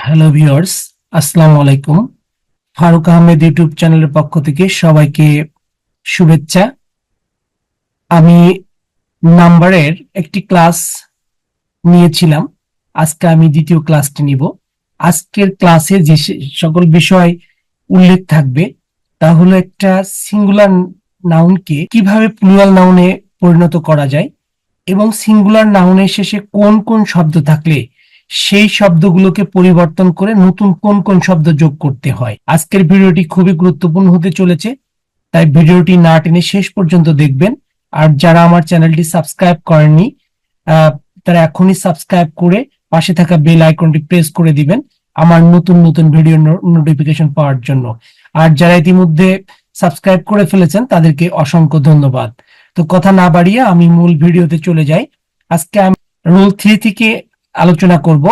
Hello viewers, আসসালামু আলাইকুম। Faruk Ahmed YouTube চ্যানেলের পক্ষ থেকে সবাইকে শুভেচ্ছা। আমি নাম্বারের একটি ক্লাস নিয়েছিলাম। আজকে আমি দ্বিতীয় ক্লাসটি নিব। আজকের ক্লাসে যে সকল বিষয় উল্লেখ থাকবে তা হলো একটা সিঙ্গুলার নাউনকে কিভাবে প্লুরাল নাউনে পরিণত করা যায় এবং সিঙ্গুলার নাউনের শেষে কোন কোন শব্দ থাকলে সেই শব্দগুলোকে পরিবর্তন করে নতুন কোন কোন শব্দ যোগ করতে হয়। আজকের ভিডিওটি খুবই গুরুত্বপূর্ণ হতে চলেছে, তাই ভিডিওটি না টেনে শেষ পর্যন্ত দেখবেন। আর যারা আমার চ্যানেলটি সাবস্ক্রাইব করেননি তারা এখনই সাবস্ক্রাইব করে পাশে থাকা বেল আইকনটি প্রেস করে দিবেন আমার নতুন নতুন ভিডিও নোটিফিকেশন পাওয়ার জন্য। আর যারা ইতিমধ্যে সাবস্ক্রাইব করে ফেলেছেন তাদেরকে অসংখ্য ধন্যবাদ। তো কথা না বাড়িয়ে আমি মূল ভিডিওতে চলে যাই। আজকে আমি রুল 3 থেকে আলোচনা করব।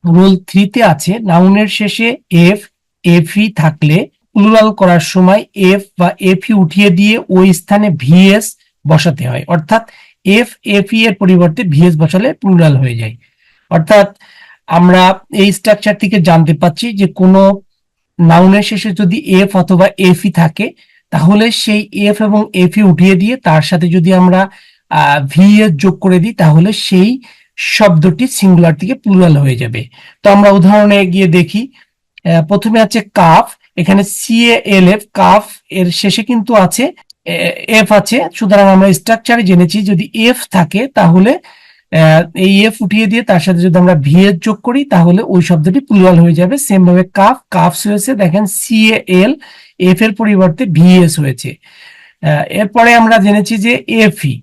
রুল 3 তে আছে নাউনের শেষে এফ এফই থাকলে প্লুরাল করার সময় এফ বা এফই উঠিয়ে দিয়ে ওই স্থানে ভিএস বসাতে হয়। অর্থাৎ এফ এফই এর পরিবর্তে ভিএস বসালে প্লুরাল হয়ে যায়। অর্থাৎ আমরা এই স্ট্রাকচার থেকে জানতে পাচ্ছি যে কোনো নাউনের শেষে যদি এফ অথবা এফই থাকে তাহলে সেই এফ এবং এফই উঠিয়ে দিয়ে তার সাথে যদি আমরা ভিএস যোগ করে দিই তাহলে সেই শব্দটি সিঙ্গুলার থেকে প্লুরাল হয়ে যাবে। তো আমরা উদাহরণে গিয়ে দেখি। প্রথমে আছে কাফ, এখানে সিএএলএফ, কাফ এর শেষে কিন্তু আছে এফ আছে, সুতরাং আমরা স্ট্রাকচারে জেনেছি যদি এফ থাকে তাহলে এই এফ উঠিয়ে দিয়ে তার সাথে যদি আমরা ভিএস যোগ করি তাহলে ওই শব্দটি প্লুরাল হয়ে যাবে। সেম ভাবে কাফ, কাফস হয়েছে, দেখেন সিএএল, এফ এর পরিবর্তে ভিএস হয়েছে। এরপরে আমরা জেনেছি যে এফই,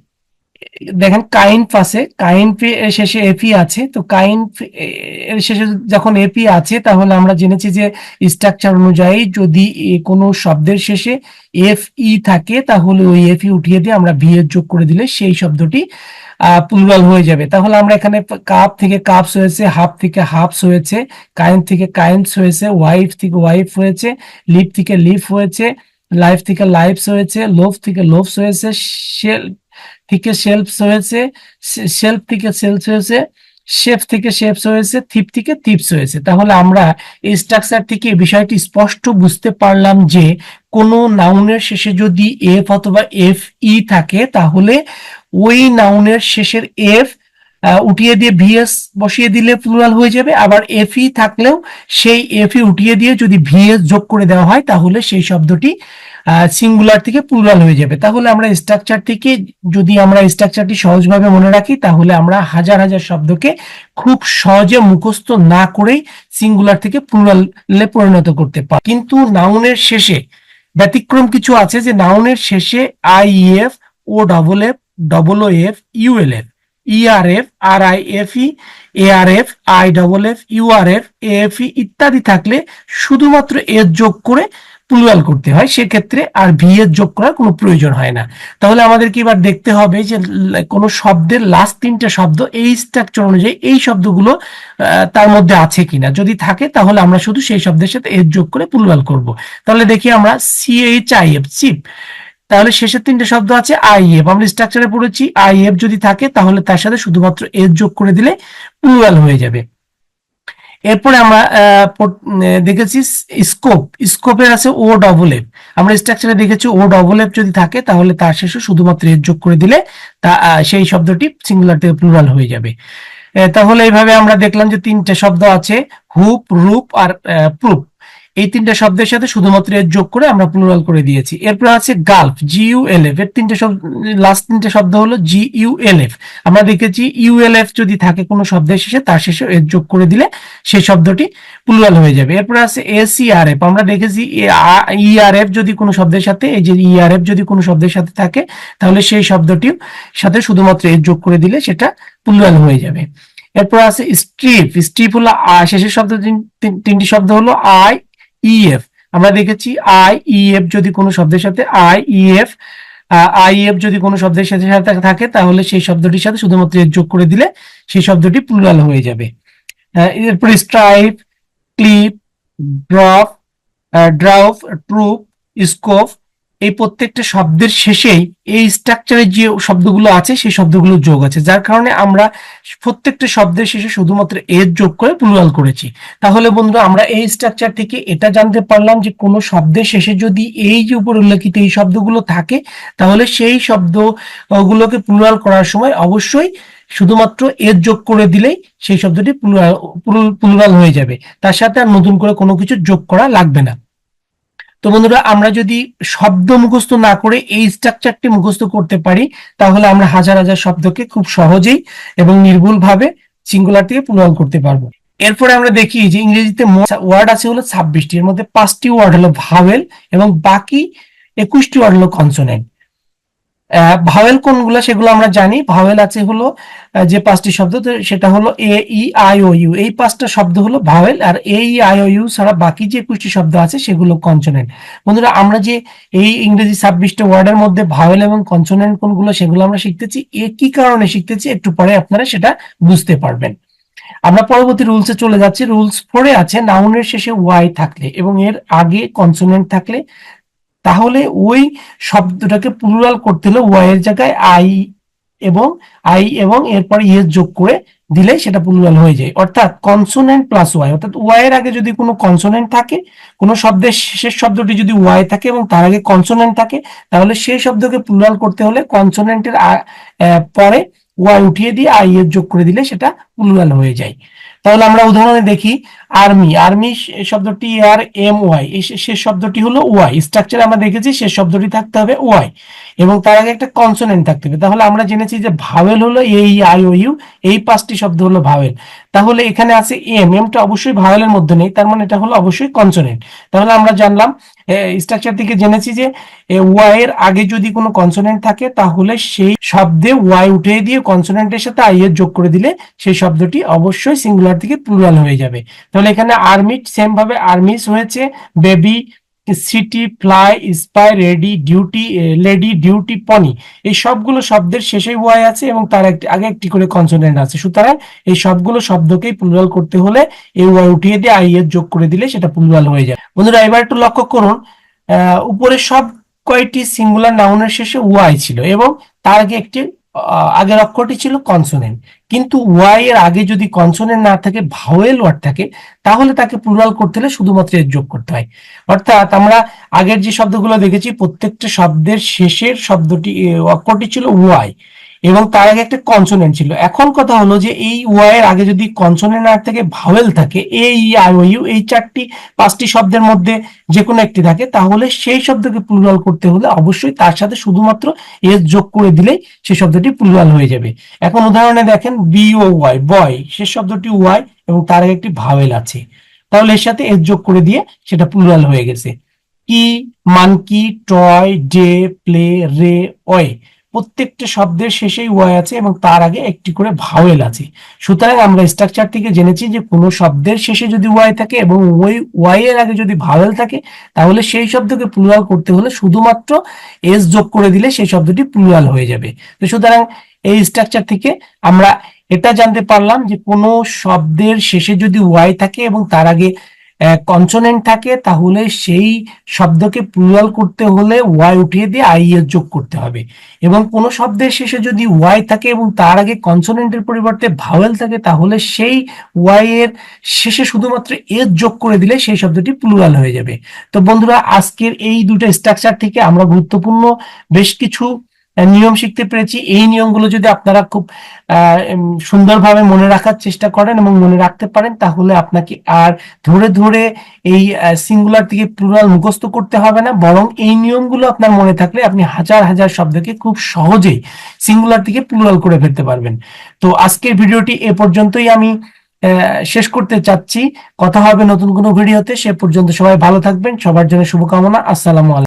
দেখেন কাইন্ড আছে, কাইন্ড এর শেষে এফই আছে। তো কাইন্ড এর শেষে যখন এফই আছে তাহলে আমরা জেনেছি যে স্ট্রাকচার অনুযায়ী যদি কোনো শব্দের শেষে এফ ই থাকে তাহলে ওই এফই উঠিয়ে দিয়ে আমরা ভি এর যোগ করে দিলে সেই শব্দটি প্লুরাল হয়ে যাবে। তাহলে আমরা এখানে কাপ থেকে কাপস হয়েছে, হাফ থেকে হাফস হয়েছে, কাইন্ড থেকে কাইন্ডস হয়েছে, ওয়াইফ থেকে ওয়াইফ হয়েছে, লিপ থেকে লিফ হয়েছে, লাইফ থেকে লাইফস হয়েছে, লোভ থেকে লোভস হয়েছে, শেল থেকে শেলফস হয়েছে, শেলফ থেকে সেলস হয়েছে, শেফ থেকে শেফস হয়েছে, থিপ থেকে থিপস হয়েছে। তাহলে আমরা এই স্ট্রাকচার থেকে এই বিষয়টি স্পষ্ট বুঝতে পারলাম যে কোনো নাউনের শেষে যদি এফ অথবা এফ ই থাকে তাহলে ওই নাউনের শেষের এফ উঠিয়ে দিয়ে ভিএস বসিয়ে দিলে প্লুরাল হয়ে যাবে। আবার এফই থাকলেও সেই এফই উঠিয়ে দিয়ে যদি ভিএস যোগ করে দেওয়া হয় তাহলে সেই শব্দটি সিঙ্গুলার থেকে প্লুরাল হয়ে যাবে। তাহলে আমরা স্ট্রাকচার থেকে যদি আমরা স্ট্রাকচারটি সহজভাবে মনে রাখি তাহলে আমরা হাজার হাজার শব্দকে খুব সহজে মুখস্থ না করেই সিঙ্গুলার থেকে প্লুরালে পরিণত করতে পারি। কিন্তু নাউনের শেষে ব্যতিক্রম কিছু আছে, যে নাউনের শেষে I F, O double F, double O F, U L F, E R F, R I F E, A R F, I double F, U R F, A F E ইত্যাদি থাকলে শুধুমাত্র এর যোগ করে প্লুরাল করতে হয়, সেক্ষেত্রে আর ভি এর যোগ করার কোনো প্রয়োজন হয় না। তাহলে আমাদেরকে এবার দেখতে হবে যে কোনো শব্দের লাস্ট তিনটা শব্দ এই স্ট্রাকচার অনুযায়ী এই শব্দগুলো তার মধ্যে আছে কিনা, যদি থাকে তাহলে আমরা শুধু সেই শব্দের সাথে এর যোগ করে প্লুরাল করব। তাহলে দেখি আমরা সিএইচআইএফ, চিপ, তাহলে শেষের তিনটে শব্দ আছে আইএফ, আমরা স্ট্রাকচারে পড়েছি আইএফ যদি থাকে তাহলে তার সাথে শুধুমাত্র এর যোগ করে দিলে প্লুরাল হয়ে যাবে। এরপরে আমরা দেখেছি স্কোপ, স্কোপের আছে ও ডবল এফ, আমরা স্ট্রাকচারে দেখেছি ও ডবল এফ যদি থাকে তাহলে তার শেষে শুধুমাত্র এর যোগ করে দিলে তা সেই শব্দটি সিঙ্গুলার থেকে প্লুরাল হয়ে যাবে। তাহলে এইভাবে আমরা দেখলাম যে তিনটে শব্দ আছে, হুপ, রূপ আর প্রুফ। এই তিনটা শব্দের সাথে শুধুমাত্র এর যোগ করে আমরা প্লুরাল করে দিয়েছি। এরপর আছে গালফ, জিইউএলএফ, এর তিনটে শব্দ, লাস্ট তিনটে শব্দ হলো জিইউএলএফ। আমরা দেখেছি ইউএলএফ যদি থাকে কোনো শব্দের শেষে তার শেষে এর যোগ করে দিলে সেই শব্দটি প্লুরাল হয়ে যাবে। এরপর আছে এসইআরএফ, আমরা দেখেছি ইআরএফ যদি কোনো শব্দের সাথে, এই যে ইআরএফ যদি কোনো শব্দের সাথে থাকে তাহলে সেই শব্দটির সাথে শুধুমাত্র এর যোগ করে দিলে সেটা প্লুরাল হয়ে যাবে। এরপর আছে স্ট্রিপ, স্ট্রিপ হলো শেষের শব্দ, তিনটি শব্দ হলো আই ইএফ, আমরা দেখেছি আই ইএফ যদি কোনো শব্দের সাথে আই ইএফ, আইএফ যদি কোনো শব্দের সাথে সাথে থাকে তাহলে সেই শব্দটির সাথে শুধুমাত্র এর যোগ করে দিলে সেই শব্দটি প্লুরাল হয়ে যাবে। এরপর stripe, clip, drop, dwarf, troop, scope, এই প্রত্যেকটা শব্দের শেষেই এই স্ট্রাকচারের যে শব্দগুলো আছে সেই শব্দগুলো যোগ আছে, যার কারণে আমরা প্রত্যেকটা শব্দের শেষে শুধুমাত্র এর যোগ করে প্লুরাল করেছি। তাহলে বন্ধুরা আমরা এই স্ট্রাকচার থেকে এটা জানতে পারলাম যে কোনো শব্দের শেষে যদি এই যে উপর উল্লেখিত এই শব্দগুলো থাকে তাহলে সেই শব্দগুলোকে প্লুরাল করার সময় অবশ্যই শুধুমাত্র এর যোগ করে দিলেই সেই শব্দটি প্লুরাল হয়ে যাবে, তার সাথে আর নতুন করে কোনো কিছু যোগ করা লাগবে না। তো বন্ধুরা আমরা যদি শব্দ মুখস্থ না করে এই স্ট্রাকচারটি মুখস্থ করতে পারি তাহলে আমরা হাজার হাজার শব্দকে খুব সহজেই এবং নির্ভুলভাবে সিঙ্গুলার থেকে প্লুরাল করতে পারবো। এরপরে আমরা দেখি যে ইংরেজিতে ওয়ার্ড আছে হলো 26টি, এর মধ্যে 5টি ওয়ার্ড হলো ভাওয়েল এবং বাকি 21টি ওয়ার্ড হলো কনসোনেন্ট। ভাওয়েল কোনগুলো সেগুলো আমরা জানি। ভাওয়েল আছে হলো যে 5টি শব্দ, তো সেটা হলো এ ই আই ও ইউ, এই 5টা শব্দ হলো ভাওয়েল, আর A E I O U ছাড়া বাকি যে 21টি শব্দ আছে সেগুলো কনসোনেন্ট। বন্ধুরা আমরা যে এই ইংরেজি 26টা ওয়ার্ডের মধ্যে ভাওয়েল এবং কনসোনেন্ট কোনগুলো সেগুলো আমরা শিখতেছি, কি কারণে শিখতেছি একটু পরে আপনারা সেটা বুঝতে পারবেন। আমরা পরবর্তী রুলসে চলে যাচ্ছি। রুলস 4 আছে নাউনের শেষে ওয়াই থাকলে এবং এর আগে কনসোনেন্ট থাকলে তাহলে ওই শব্দটাকে প্লুরাল করতে হলে ওয়াই এর জায়গায় আই এবং এরপর ইয়েস যোগ করে দিলে সেটা প্লুরাল হয়ে যায়। অর্থাৎ কনসোনেন্ট প্লাস ওয়াই, অর্থাৎ ওয়াই এর আগে যদি কোনো কনসোনেন্ট থাকে, কোনো শব্দের শেষের শব্দটি যদি ওয়াই থাকে এবং তার আগে কনসোনেন্ট থাকে তাহলে সেই শব্দকে প্লুরাল করতে হলে কনসোনেন্টের পরে ওয়াই উঠিয়ে দিয়ে আই এর যোগ করে দিলে সেটা প্লুরাল হয়ে যায়। তাহলে আমরা উদাহরণে দেখি আর্মি, আর্মি শব্দটি আর এম ওয়াই, এই শেষ শব্দটি হলো ওয়াই। স্ট্রাকচারে আমরা দেখেছি শেষ শব্দটি থাকতে হবে ওয়াই এবং তার আগে একটা কনসোনেন্ট থাকতে হবে। তাহলে আমরা জেনেছি যে ভাওয়েল হলো এ ই আই ও ইউ, এই 5টি শব্দ হলো ভাওয়েল। তাহলে এখানে আছে এমটা অবশ্যই ভাওয়েলের মধ্যে নেই, তার মানে এটা হলো অবশ্যই কনসোনেন্ট। তাহলে আমরা জানলাম স্ট্রাকচার থেকে জেনেছি যে ওয়াই এর আগে যদি কোনো কনসোনেন্ট থাকে তাহলে সেই শব্দে ওয়াই উঠিয়ে দিয়ে কনসোনেন্টের সাথে আই এর যোগ করে দিলে সেই শব্দটি অবশ্যই সিঙ্গুলার থেকে প্লুরাল হয়ে যাবে। তাহলে এখানে আর্মি সেম ভাবে আর্মিস হয়েছে baby, city, fly, spy, lady, duty, pony, এই সবগুলো শব্দের শেষে ওয়াই আছে এবং তার আগে একটি করে কনসোনেন্ট আছে। সুতরাং এই সবগুলো শব্দকেই প্লুরাল করতে হলে এই ওয়াই উঠিয়ে দিয়ে আই এর যোগ করে দিলে সেটা প্লুরাল হয়ে যায়। বন্ধুরা এবার একটু লক্ষ্য করুন, উপরে সব কয়টি সিঙ্গুলার নাউনের শেষে ওয়াই ছিল এবং তার আগে একটি আগের অক্ষরটি ছিল কনসোনেন্ট, কিন্তু ওয়াই এর আগে যদি কনসোনেন্ট না থাকে ভাওয়েল ওয়ার্ড থাকে তাহলে তাকে প্লুরাল করতে হলে শুধুমাত্র এর যোগ করতে হয়। অর্থাৎ আমরা আগের যে শব্দগুলো দেখেছি প্রত্যেকটা শব্দের শেষের শব্দটি অক্ষরটি ছিল ওয়াই এবং তার আগে একটা কনসোনেন্ট ছিল। এখন কথা হলো যে এই ওয়াই এর আগে যদি কনসোনেন্ট না থাকে ভাওয়েল থাকে এ ই আই ও ইউ, এই 5টি শব্দের মধ্যে যে কোনো একটি থাকে তাহলে সেই শব্দকে প্লুরাল করতে হলে অবশ্যই তার সাথে শুধুমাত্র এস যোগ করে দিলেই সেই শব্দটি প্লুরাল হয়ে যাবে। এখন উদাহরণে দেখেন বি ও ওয়াই, বয়, শেষ শব্দটি ওয়াই এবং তার আগে একটি ভাওয়েল আছে, তাহলে এর সাথে এস যোগ করে দিয়ে সেটা প্লুরাল হয়ে গেছে। কি, মানকি, টয়, ডে, প্লে, রে, ওয়ে, প্রত্যেকটা শব্দের শেষেই ওয়াই আছে এবং তার আগে একটি করে ভাওয়েল আছে। সুতরাং আমরা স্ট্রাকচার থেকে জেনেছি যে কোনো শব্দের শেষে যদি ওয়াই থাকে এবং ওই ওয়াই এর আগে যদি ভাওয়েল থাকে তাহলে সেই শব্দকে প্লুরাল করতে হলে শুধুমাত্র এস যোগ করে দিলে সেই শব্দটি প্লুরাল হয়ে যাবে। তো সুতরাং এই স্ট্রাকচার থেকে আমরা এটা জানতে পারলাম যে কোনো শব্দের শেষে যদি ওয়াই থাকে এবং তার আগে কনসোনেন্ট থাকে তাহলে সেই শব্দকে প্লুরাল করতে হলে ওয়াই উঠিয়ে দিয়ে আই এর যোগ করতে হবে এবং কোনো শব্দের শেষে যদি ওয়াই থাকে এবং তার আগে কনসোনেন্টের পরিবর্তে ভাওয়েল থাকে তাহলে সেই ওয়াই এর শেষে শুধুমাত্র এর যোগ করে দিলে সেই শব্দটি প্লুরাল হয়ে যাবে। তো বন্ধুরা আজকের এই দুটো স্ট্রাকচার থেকে আমরা গুরুত্বপূর্ণ বেশ কিছু নিয়ম শিখতে পেরেছি। এই নিয়মগুলো যদি আপনারা খুব সুন্দরভাবে মনে রাখার চেষ্টা করেন এবং মনে রাখতে পারেন তাহলে আপনাকে আর ধরে ধরে এই সিঙ্গুলার থেকে প্লুরাল মুখস্থ করতে হবে না, বরং এই নিয়মগুলো আপনার মনে থাকলে আপনি হাজার হাজার শব্দকে খুব সহজেই সিঙ্গুলার থেকে প্লুরাল করে ফেলতে পারবেন। তো আজকের ভিডিওটি এ পর্যন্তই আমি শেষ করতে চাচ্ছি। কথা হবে নতুন কোনো ভিডিওতে, সে পর্যন্ত সবাই ভালো থাকবেন, সবার জন্য শুভকামনা। আসসালামু আলাইকুম।